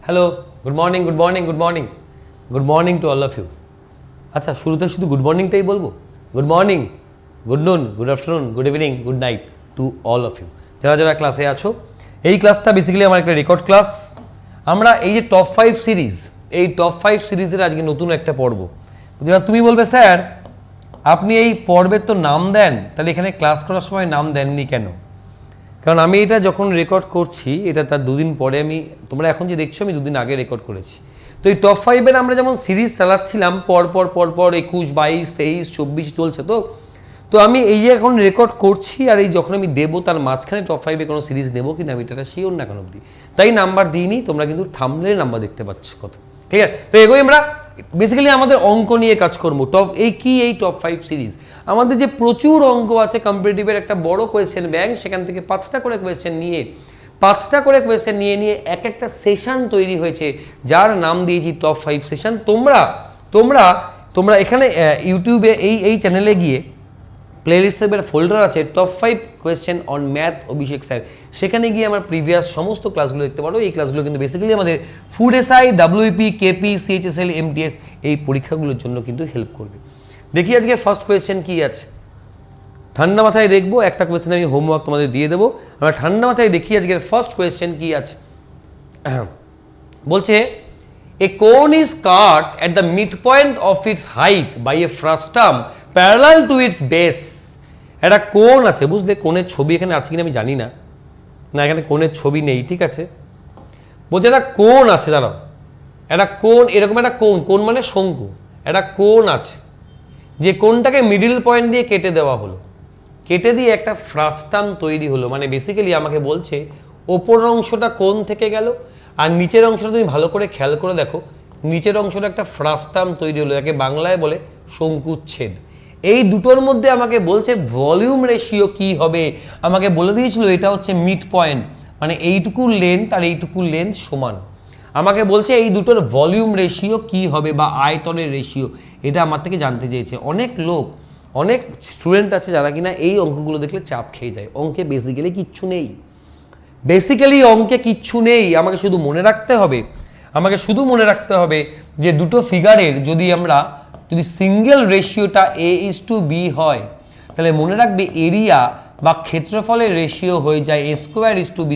Hello, good morning, good morning, good morning, good morning to all of you. আচ্ছা, শুরুতে শুধু good মর্নিংটাই বলবো? Good morning, good noon, good afternoon, good evening, good night to all of you. যারা যারা ক্লাসে আছো, এই ক্লাসটা বেসিক্যালি আমার একটা রেকর্ড ক্লাস। আমরা এই যে টপ 5 সিরিজ, এই টপ 5 সিরিজের আজকে নতুন একটা পর্ব। এবার তুমি বলবে, স্যার আপনি এই পর্বের তো নাম দেন, তাহলে এখানে ক্লাস করার সময় নাম দেননি কেন? কারণ আমি এটা যখন রেকর্ড করছি, এটা তার দুদিন পরে তোমরা এখন যে দেখছো, আমি দুদিন আগে রেকর্ড করেছি। তো এই টপ 5-এর আমরা যেমন সিরিজ চালাচ্ছিলাম পর 21, 22, 23, 24 চলছে। তো আমি এই যে এখন রেকর্ড করছি, আর এই যখন আমি দেবো তার মাঝখানে টপ 5-এ কোনো সিরিজ নেবো কি না, আমি এটা শিওর না এখন অবধি। তাই নাম্বার দিইনি, তোমরা কিন্তু থাম্বনেলে নাম্বার দেখতে পাচ্ছ কত। ঠিক আছে, তো এগোই আমরা। বেসিক্যালি আমাদের অঙ্ক নিয়ে কাজ করবো। এই টপ 5 সিরিজ আমাদের যে প্রচুর অঙ্ক আছে, কম্পিটিটিভের একটা বড় কোয়েশ্চেন ব্যাংক, সেখান থেকে 5টা করে কোয়েশ্চেন নিয়ে এক একটা সেশন তৈরি হয়েছে, যার নাম দিয়েছি টপ 5 সেশন। তোমরা এখানে ইউটিউবে এই চ্যানেলে গিয়ে প্লেলিস্টের ফোল্ডার আছে, top 5 question on math Abhishek sir, সেখানে গিয়ে আমার প্রিভিয়াস সমস্ত ক্লাসগুলো দেখতে পারো। এই ক্লাসগুলো কিন্তু বেসিক্যালি আমাদের food SI, WP, KP, CHSL, MTS এই পরীক্ষাগুলোর জন্য কিন্তু হেল্প করবে। দেখি আজকে ফার্স্ট কোয়েশ্চেন কি আছে। ঠান্ডা মাথায় দেখবো, একটা কোয়েশ্চেন আমি হোমওয়ার্ক তোমাদের দিয়ে দেবো। আমরা ঠান্ডা মাথায় দেখি আজকের ফার্স্ট কোয়েশ্চেন কি আছে। বলছে, a cone is cut at the mid point of its height by a frustum parallel to its base. একটা কোণ আছে, বুঝলে? কোণের ছবি এখানে আছে কিনা আমি জানি না, এখানে কোণের ছবি নেই। ঠিক আছে, বলছে একটা কোণ আছে, দাঁড়াও, একটা কোণ, এরকম একটা কোণ মানে শঙ্কু, একটা কোণ আছে, যে কোণটাকে মিডিল পয়েন্ট দিয়ে কেটে দেওয়া হলো, কেটে দিয়ে একটা ফ্রাস্টাম তৈরি হলো। মানে বেসিক্যালি আমাকে বলছে ওপরের অংশটা কোণ থেকে গেল, আর নিচের অংশটা তুমি ভালো করে খেয়াল করে দেখো, নিচের অংশটা একটা ফ্রাস্টাম তৈরি হলো, যাকে বাংলায় বলে শঙ্কুচ্ছেদ। এই দুটোর মধ্যে আমাকে বলছে ভলিউম রেশিও কি হবে। আমাকে বলে দিয়েছিল এটা হচ্ছে মিড পয়েন্ট, মানে এইটুকুর লেন্থ আর এইটুকুর লেন্থ সমান। আমাকে বলছে এই দুটোর ভলিউম রেশিও কি হবে বা আয়তনের রেশিও, এটা আমার থেকে জানতে চেয়েছে। অনেক স্টুডেন্ট আছে যারা কিনা এই অঙ্কগুলো দেখলে চাপ খেয়ে যায়। অঙ্কে বেসিক্যালি কিচ্ছু নেই, আমাকে শুধু মনে রাখতে হবে যে দুটো ফিগারের যদি সিঙ্গেল রেশিওটা A:B হয়, তাহলে মনে রাখবে এরিয়া বা ক্ষেত্রফলের রেশিও হয়ে যায় A²:B²,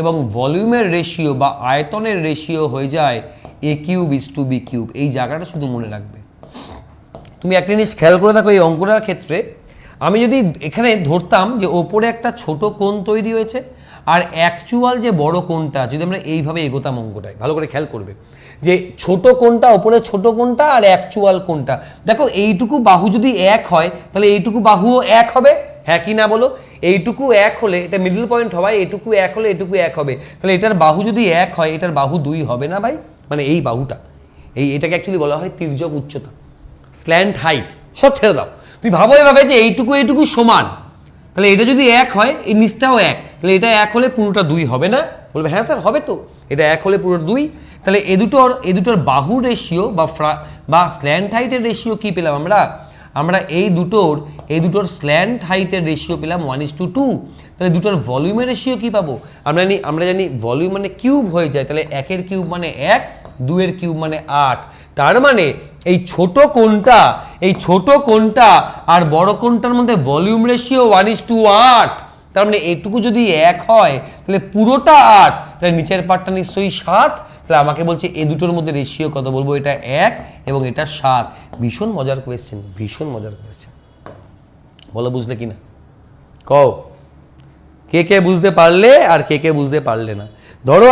এবং ভলিউমের রেশিও বা আয়তনের রেশিও হয়ে যায় A³:B³। এই জায়গাটা শুধু মনে রাখবে। তুমি একটা জিনিস খেয়াল করে দেখো, এই অঙ্কটার ক্ষেত্রে আমি যদি এখানে ধরতাম যে ওপরে একটা ছোট কোণ তৈরি হয়েছে, আর অ্যাকচুয়াল যে বড় কোণটা, যদি আমরা এইভাবে এগোতাম অঙ্কটায়, ভালো করে খেয়াল করবে যে ছোট কোণটা, ওপরে ছোট কোণটা আর অ্যাকচুয়াল কোণটা। দেখো এইটুকু বাহু যদি এক হয়, তাহলে এইটুকু বাহুও এক হবে, হ্যাঁ কি না বলো? এইটুকু এক হলে এটা মিডল পয়েন্ট হয়, এটুকু এক হলে এটুকু এক হবে, তাহলে এটার বাহু যদি এক হয়, এটার বাহু 2 হবে না ভাই? মানে এই বাহুটা, এটাকে অ্যাকচুয়ালি বলা হয় তির্যক উচ্চতা, স্ল্যান্ট হাইট। সব ছেড়ে দাও, তুই ভাবো এভাবে যে এইটুকু সমান, তাহলে এটা যদি এক হয়, এই নিচটাও এক, তাহলে এটা এক হলে পুরোটা 2 হবে না? বলবে হ্যাঁ স্যার হবে তো, এটা এক হলে পুরো 2। তাহলে এ দুটোর বাহু রেশিও বা স্ল্যান্ট হাইটের রেশিও কি পেলাম আমরা এই দুটোর স্ল্যান্ট হাইটের রেশিও পেলাম 1:2। তাহলে দুটোর ভলিউমের রেশিও কি পাবো? আমরা জানি ভলিউম মানে কিউব হয়ে যায়, তাহলে 1-এর কিউব মানে 1, 2-এর কিউব মানে 8। তার মানে এই ছোট কোণটা আর বড় কোণটার মধ্যে ভলিউম রেশিও 1:8। তার মানে এইটুকু যদি 1 হয়, তাহলে পুরোটা 8, তাহলে নিচের পার্টটা নিশ্চয়ই 7। তাহলে আমাকে বলছে এই দুটোর মধ্যে রেশিও কত, বলবো এটা 1 এবং এটা 7। ভীষণ মজার কোয়েশ্চেন। বলো বুঝলে কিনা? কও কে বুঝতে পারলে আর কে বুঝতে পারলে না। ধরো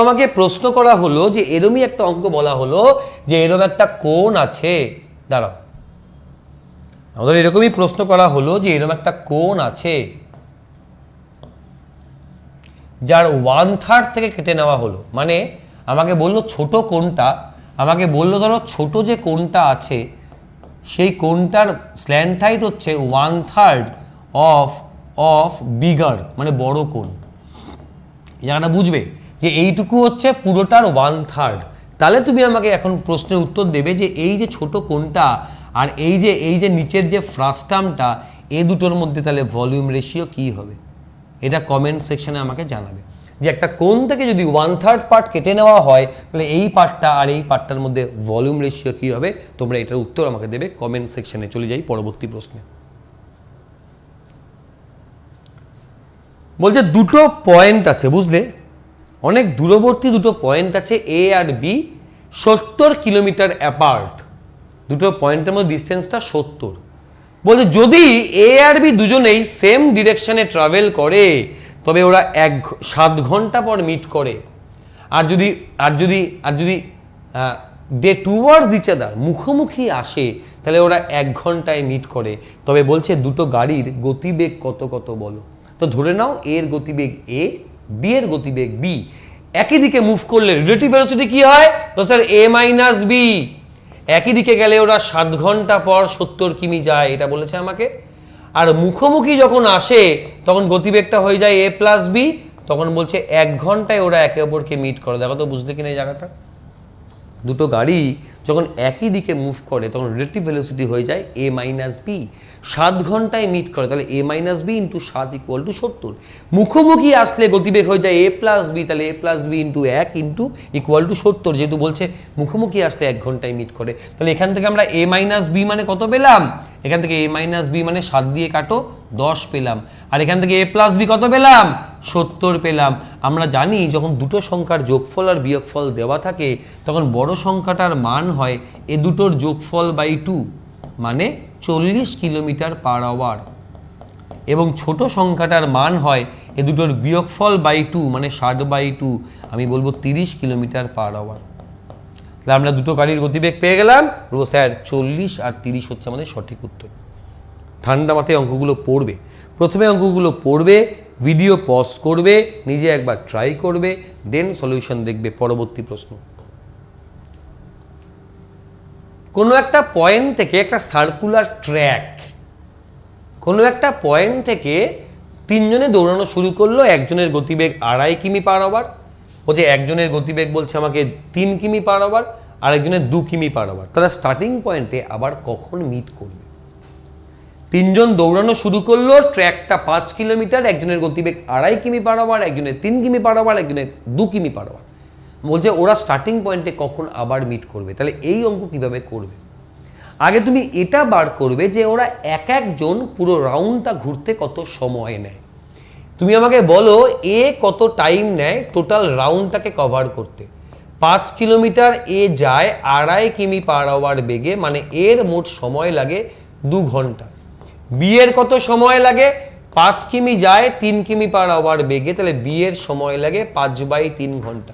আমাকে প্রশ্ন করা হলো যে এরমই একটা অঙ্ক বলা হলো যে এরম একটা কোণ আছে, দাঁড়াও, আমাদের এরকমই প্রশ্ন করা হলো যে এরম একটা কোণ আছে যার 1/3 থেকে কেটে নেওয়া হলো। মানে আমাকে বললো ছোট কোণটা, ধরো ছোট যে কোণটা আছে, সেই কোণটার স্ল্যান্ট হাইট হচ্ছে 1/3 অফ বিগার, মানে বড় কোণ। এই জায়গাটা বুঝবে যে এইটুকু হচ্ছে পুরোটার 1/3। তাহলে তুমি আমাকে এখন প্রশ্নের উত্তর দেবে যে এই যে ছোট কোণটা আর এই যে নিচের যে ফ্রাস্টামটা, এই দুটোর মধ্যে তাহলে ভলিউম রেশিও কি হবে? এটা কমেন্ট সেকশনে আমাকে জানাবে। যে একটা কোণ থেকে যদি 1/3 পার্ট কেটে নেওয়া হয় তাহলে এই পার্টটা আর এই পার্টটার মধ্যে ভলিউম রেশিও কী হবে, তোমরা এটার উত্তর আমাকে দেবে কমেন্ট সেকশনে। চলে যাই পরবর্তী প্রশ্নে। বলছে দুটো পয়েন্ট আছে, বুঝলে, অনেক দূরবর্তী দুটো পয়েন্ট আছে এ আর বি, 70 কিলোমিটার অ্যাপার্ট। দুটো পয়েন্টের মধ্যে ডিস্টেন্সটা 70। বলছে যদি এ আর বি দুজনেই সেম ডিরেকশনে ট্রাভেল করে তবে ওরা 7 ঘন্টা পর মিট করে। আর যদি দে টুয়ার্ডস ইচ আদার, মুখোমুখি আসে, তাহলে ওরা 1 ঘন্টায় মিট করে। তবে বলছে দুটো গাড়ির গতিবেগ কত কত বলো। তো ধরে নাও এর গতিবেগ এ, বি এর গতিবেগ বি, একই দিকে মুভ করলে রিলেটিভ ভেলোসিটি কি হয়? তো স্যার এ মাইনাস বি। একই দিকে গেলে ওরা 7 ঘন্টা পর 70 কিমি যায়, এটা বলেছে আমাকে। আর মুখোমুখি যখন আসে তখন গতিবেগটা হয়ে যায় এ প্লাস বি, তখন বলছে 1 ঘন্টায় ওরা একে অপরকে মিট করে। দেখো তো বুঝলে কিনা এই জায়গাটা। দুটো গাড়ি যখন একই দিকে মুভ করে তখন রিলেটিভ ভেলোসিটি হয়ে যায় এ মাইনাস বি। 7 ঘন্টায় মিট করে, তাহলে a minus b into 7 equal to 70। মুখোমুখি আসলে গতিবেগ হয়ে যায় এ প্লাস বি, তাহলে a plus b into 1 into equal to 70। যেহেতু বলছে মুখোমুখি আসলে 1 ঘন্টায় মিট করে, তাহলে এখান থেকে আমরা এ মাইনাস বি মানে কত পেলাম? এখান থেকে এ মাইনাস বি মানে 7 দিয়ে কাটো 10 পেলাম। আর এখান থেকে এ প্লাস বি কত পেলাম? 70 পেলাম। আমরা জানি যখন দুটো সংখ্যার যোগফল আর বিয়োগফল দেওয়া থাকে তখন বড় সংখ্যাটার মান হয় এ দুটোর যোগফল বাই 2 মানে 40 কিলোমিটার পার আওয়ার, এবং ছোট সংখ্যাটার মান হয় এ দুটোর বিয়োগফল বাই 2 মানে 60/2, আমি বলবো 30 কিলোমিটার পার আওয়ার। তাহলে আমরা দুটো গাড়ির গতিবেগ পেয়ে গেলাম। বলবো স্যার 40 আর 30 হচ্ছে আমাদের সঠিক উত্তর। ঠান্ডা মাথায় অঙ্কগুলো পড়বে, প্রথমে অঙ্কগুলো পড়বে, ভিডিও পজ করবে, নিজে একবার ট্রাই করবে, দেন সলিউশন দেখবে। পরবর্তী প্রশ্ন। কোনো একটা পয়েন্ট থেকে একটা সার্কুলার ট্র্যাক, কোনো একটা পয়েন্ট থেকে 3 জনে দৌড়ানো শুরু করলো, একজনের গতিবেগ 2.5 কিমি পার আওয়ার। বলছে একজনের গতিবেগ বলছে আমাকে 3 কিমি পার আওয়ার, আরেকজনের 2 কিমি পার আওয়ার। তাহলে স্টার্টিং পয়েন্টে আবার কখন মিট করবে? 3 জন দৌড়ানো শুরু করলো, ট্র্যাকটা 5 কিলোমিটার, একজনের গতিবেগ 2.5 কিমি পার আওয়ার, একজনের 3 কিমি পার আওয়ার, একজনের 2 কিমি পার আওয়ার। বলছে ওরা স্টার্টিং পয়েন্টে কখন আবার মিট করবে। তাহলে এই অঙ্ক কিভাবে করবে? আগে তুমি এটা বার করবে যে ওরা এক একজন পুরো রাউন্ডটা ঘুরতে কত সময় নেয়। তুমি আমাকে বলো এ কত টাইম নেয় টোটাল রাউন্ডটাকে কভার করতে। 5 কিলোমিটার এ যায় 2.5 কিমি পার আওয়ার বেগে, মানে এর মোট সময় লাগে 2 ঘন্টা। বি এর কত সময় লাগে? 5 কিমি যায় 3 কিমি পার আওয়ার বেগে, তাহলে বি এর সময় লাগে 5/3 ঘন্টা।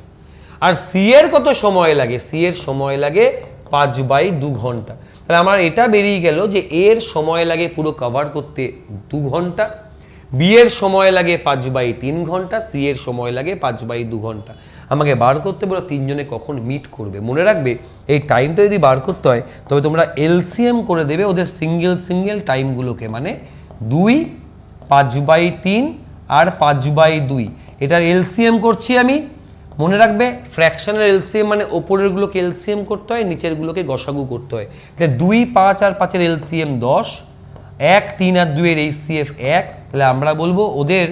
আর সি এর কত সময় লাগে? সি এর সময় লাগে 5/2 ঘন্টা। তাহলে আমার এটা বেরিয়ে গেল যে এর সময় লাগে পুরো কভার করতে 2 ঘন্টা, বি এর সময় লাগে 5/3 ঘন্টা, সি এর সময় লাগে 5/2 ঘন্টা। আমাকে বার করতে বলো 3 জনে কখন মিট করবে। মনে রাখবে এই টাইমটা যদি বার করতে হয় তবে তোমরা এলসিএম করে দেবে ওদের সিঙ্গেল সিঙ্গেল টাইমগুলোকে, মানে 2, 5/3 আর 5/2। এটার এলসিএম করছি আমি। মনে রাখবে ফ্র্যাকশনের এলসিএম মানে ওপরেরগুলোকে এলসিএম করতে হয়, নিচেরগুলোকে গসাগু করতে হয়। তাহলে 2, 5 আর 5-এর এলসিএম 10, 1, 3 আর 2-এর এইচসিএফ 1। তাহলে আমরা বলবো ওদের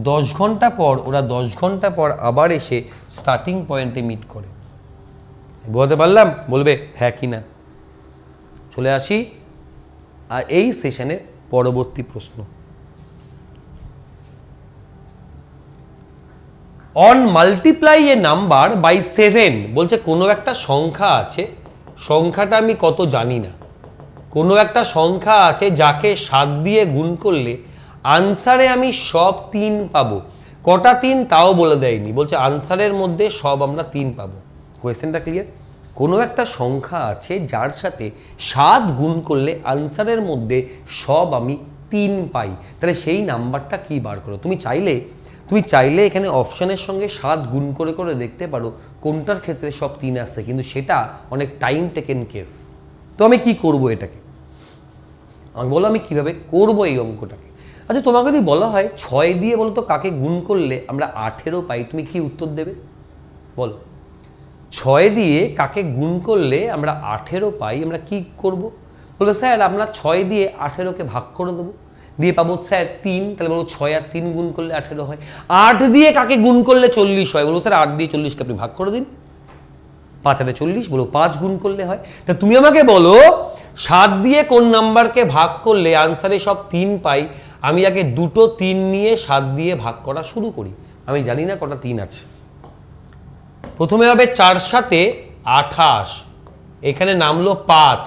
10 ঘন্টা পর, ওরা 10 ঘন্টা পর আবার এসে স্টার্টিং পয়েন্টে মিট করে। বোঝাতে পারলাম? বলবে হ্যাঁ কি না। চলে আসি আর এই সেশনের পরবর্তী প্রশ্ন। On multiply a number by 7, বলছে কোনো একটা সংখ্যা আছে, সংখ্যাটা আমি কত জানি না। কোনো একটা সংখ্যা আছে যাকে 7 দিয়ে গুণ করলে আনসারে আমি সব 3 পাবো। কটা 3 তাও বলে দেয়নি, বলছে আনসারের মধ্যে সব আমরা 3 পাবো। কোয়েশ্চেনটা ক্লিয়ার? কোনো একটা সংখ্যা আছে যার সাথে 7 গুণ করলে আনসারের মধ্যে সব আমি 3 পাই, তাহলে সেই নাম্বারটা কি বার করো। তুমি চাইলে এখানে অপশনের সঙ্গে 7 গুণ করে করে দেখতে পারো কোনটার ক্ষেত্রে সব 3 আসছে, কিন্তু সেটা অনেক টাইম টেকেন কেস। তো আমি কি করব এটাকে? আমি বলো আমি কিভাবে করব এই অঙ্কটাকে। আচ্ছা তোমাকে যদি বলা হয় 6 দিয়ে বলো তো কাকে গুণ করলে আমরা 18 পাই, তুমি কি উত্তর দেবে বলো? 6 দিয়ে কাকে গুণ করলে আমরা 18 পাই, আমরা কি করব? বলবে স্যার আমরা 6 দিয়ে 18কে ভাগ করে দেবো। দিয়ে পাবো স্যার 3, তাহলে বলবো 6 আর 3 গুণ করলে 18 হয়। 8 দিয়ে কাকে গুণ করলে 40 হয়? বলবো স্যার 8 দিয়ে 40কে আপনি ভাগ করে দিন, 5 হাতে 40, বলবো 5 গুণ করলে হয়। তা তুমি আমাকে বলো 7 দিয়ে কোন নাম্বারকে ভাগ করলে আনসারে সব 3 পাই? আমি আগে দুটো 3 নিয়ে 7 দিয়ে ভাগ করা শুরু করি। আমি জানি না কটা 3 আছে। প্রথমে হবে 4 সাথে 28, এখানে নামলো 5,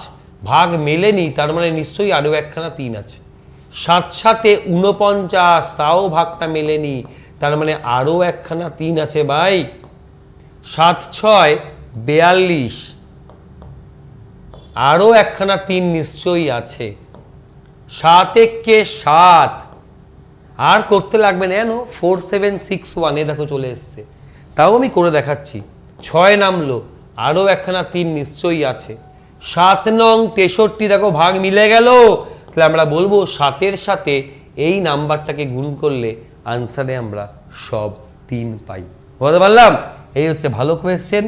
ভাগ মেলেনি, তার মানে নিশ্চয়ই আরও একখানা 3 আছে। 7 সাথে 49, তাও ভাগটা মেলেনি, তার মানে আরও একখানা 3 আছে ভাই। 7 6 42, আরও একখানা 3 নিশ্চয়ই আছে। 7 1 7, আর করতে লাগবে না, জানো 4 7 6 1, এ দেখো চলে এসছে। তাও আমি করে দেখাচ্ছি। 6 নামলো, আরও একখানা 3 নিশ্চয়ই আছে। 7 নং 63, দেখো ভাগ মিলে গেল। তাহলে আমরা বলবো 7-এর সাথে এই নাম্বারটাকে গুণ করলে আনসারে আমরা সব 3 পাই। বলতে পারলাম? এই হচ্ছে ভালো কোয়েশ্চেন,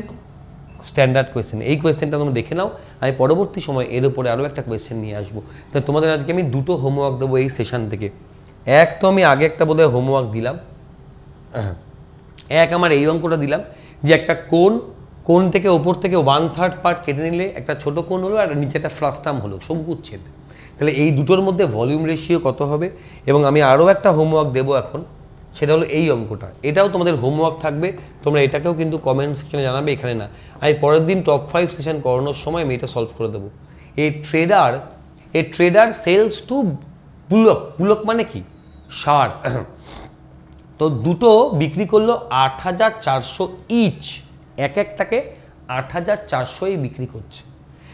স্ট্যান্ডার্ড কোয়েশ্চেন। এই কোয়েশ্চেনটা তোমরা দেখে নাও, আমি পরবর্তী সময় এর উপরে আরও একটা কোয়েশ্চেন নিয়ে আসবো। তো তোমাদের আজকে আমি দুটো হোমওয়ার্ক দেবো এই সেশন থেকে। এক তো আমি আগে একটা বোধহয় হোমওয়ার্ক দিলাম, এক আমার এই অঙ্কটা দিলাম যে একটা কোণ থেকে ওপর থেকে 1/3 পার্ট কেটে নিলে একটা ছোট কোণ হলো আর নিচে একটা ফ্রাস্টাম হলো, শঙ্কুচ্ছেদ। তাহলে এই দুটোর মধ্যে ভলিউম রেশিও কত হবে? এবং আমি আরও একটা হোমওয়ার্ক দেবো এখন, সেটা হলো এই অঙ্কটা। এটাও তোমাদের হোমওয়ার্ক থাকবে, তোমরা এটাকেও কিন্তু কমেন্ট সেকশনে জানাবে, এখানে না। আমি পরের দিন টপ 5 সেশন করানোর সময় আমি এটা সলভ করে দেবো। A trader sells two bullock মানে কি? ষাঁড়। তো দুটো বিক্রি করলো 8400 ইচ, এক একটাকে 8400-ই বিক্রি করছে।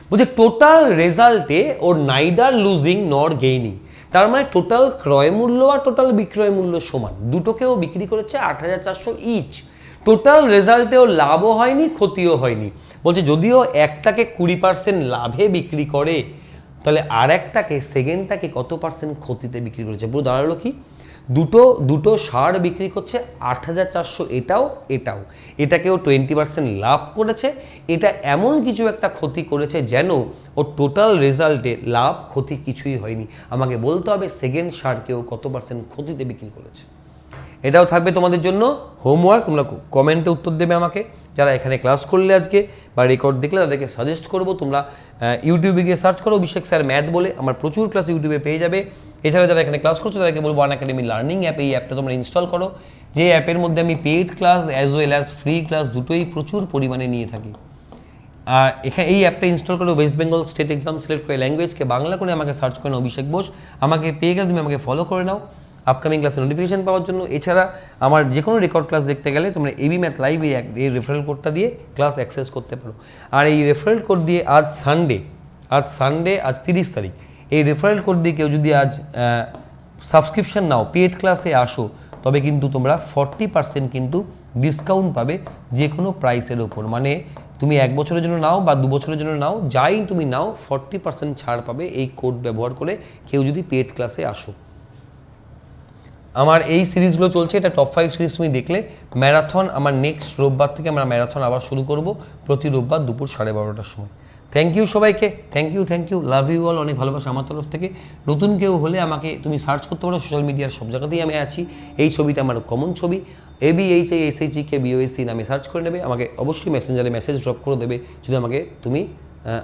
বলছে টোটাল রেজাল্টে ওর নাইদার লুজিং নর গেইনিং, তার মানে টোটাল ক্রয় মূল্য আর টোটাল বিক্রয় মূল্য সমান, দুটোকেও বিক্রি করেছে 8400 ইচ। টোটাল রেজাল্টে ওর লাভও হয়নি, ক্ষতিও হয়নি। বলছে যদিও একটাকে 20% লাভে বিক্রি করে, তাহলে আর একটাকে সেকেন্ডটাকে কত পার্সেন্ট ক্ষতিতে বিক্রি করেছে? পুরো দাঁড়ালো কি, দুটো ষাঁড় বিক্রি করছে 8400, এটাকেও 20% লাভ করেছে, এটা এমন কিছু একটা ক্ষতি করেছে যেন ওর টোটাল রেজাল্টে লাভ ক্ষতি কিছুই হয়নি। আমাকে বলতে হবে সেকেন্ড ষাঁড়কেও কত পার্সেন্ট ক্ষতিতে বিক্রি করেছে। এটাও থাকবে তোমাদের জন্য হোমওয়ার্ক, তোমরা কমেন্টে উত্তর দেবে আমাকে। যারা এখানে ক্লাস করলে আজকে বা রেকর্ড দেখলে তাদেরকে সাজেস্ট করবো তোমরা ইউটিউবে গিয়ে সার্চ করো অভিষেক স্যার ম্যাথ বলে, আমার প্রচুর ক্লাস ইউটিউবে পেয়ে যাবে। এছাড়া যারা এখানে ক্লাস করছো তাদেরকে বলবো আনএকাডেমি লার্নিং অ্যাপ, এই অ্যাপটা তোমরা ইনস্টল করো, যে অ্যাপের মধ্যে আমি paid class as well as free class দুটোই প্রচুর পরিমাণে নিয়ে থাকি। আর এখানে এই অ্যাপটা ইনস্টল করে West Bengal state exam select করে ল্যাঙ্গুয়েজকে বাংলা করে আমাকে সার্চ করে নাও অভিষেক বোস, আমাকে পেয়ে গেলে তুমি আমাকে ফলো করে নাও আপকামিং ক্লাসের নোটিফিকেশন পাওয়ার জন্য। এছাড়া আমার যে কোনো রেকর্ড ক্লাস দেখতে গেলে তোমরা এবি ম্যাথ লাইভ এই রেফারেল কোডটা দিয়ে ক্লাস অ্যাক্সেস করতে পারো। আর এই রেফারেল কোড দিয়ে আজ সানডে 30 তারিখ, এই রেফারেল কোড দিয়ে কেউ যদি আজ সাবস্ক্রিপশন নাও, পেড ক্লাসে আসো, তবে কিন্তু তোমরা 40% কিন্তু ডিসকাউন্ট পাবে যে কোনো প্রাইসের ওপর। মানে তুমি 1 বছরের জন্য নাও বা 2 বছরের জন্য নাও, যাই তুমি নাও 40% ছাড় পাবে এই কোড ব্যবহার করে কেউ যদি পেড ক্লাসে আসো। আমার এই সিরিজগুলো চলছে, এটা টপ 5 সিরিজ তুমি দেখলে। ম্যারাথন আমার নেক্সট রোববার থেকে আমরা ম্যারাথন আবার শুরু করব, প্রতি রোববার দুপুর 12:30টার সময়। থ্যাংক ইউ সবাইকে, thank you, love you all, অনেক ভালোবাসা আমার তরফ থেকে। নতুন কেউ হলে আমাকে তুমি সার্চ করতে পারো সোশ্যাল মিডিয়ার সব জায়গাতেই আমি আছি। এই ছবিটা আমার কমন ছবি, ABHISHEKBOSC নামে সার্চ করে নেবে, আমাকে অবশ্যই মেসেঞ্জারে মেসেজ ড্রপ করে দেবে যদি আমাকে তুমি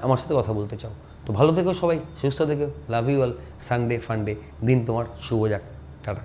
আমার সাথে কথা বলতে চাও। তো ভালো থেকো সবাই, সুস্থ থেকো, লাভ ইউ অল, সানডে ফান্ডে দিন তোমার শুভ যাক, টাটা।